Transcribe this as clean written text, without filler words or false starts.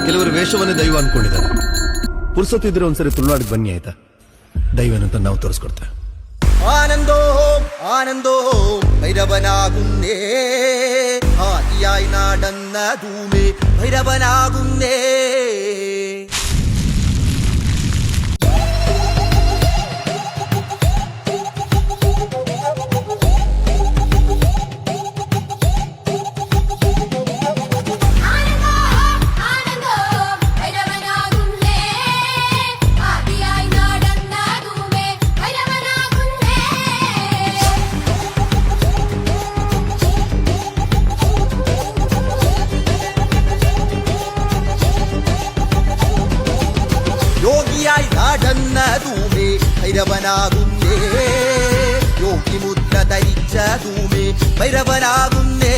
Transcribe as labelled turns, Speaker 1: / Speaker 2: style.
Speaker 1: ಕೆಲವರು ವೇಷವನ್ನೇ ದೈವ ಅನ್ಕೊಂಡಿದ್ದಾರೆ. ಪುರ್ಸೊತ್ತಿದ್ರೆ ಒಂದ್ಸರಿ ತುಳುನಾಡಿಗೆ ಬನ್ನಿ ಆಯ್ತಾ, ದೈವನಂತ ನಾವು ತೋರಿಸ್ಕೊಡ್ತೇವೆ.
Speaker 2: ആനന്ദോ ആനന്ദോ ഭൈരവനാകുന്നേ, ആദിയായി നടന്ന ധൂമേ ഭൈരവനാകുന്നേ. യോഗിയായി നടന്ന ധൂമേ ഭൈരവനാകുന്നേ, യോഗി മുദ്ര ധരിച്ച ധൂമേ ഭൈരവനാകുന്നേ.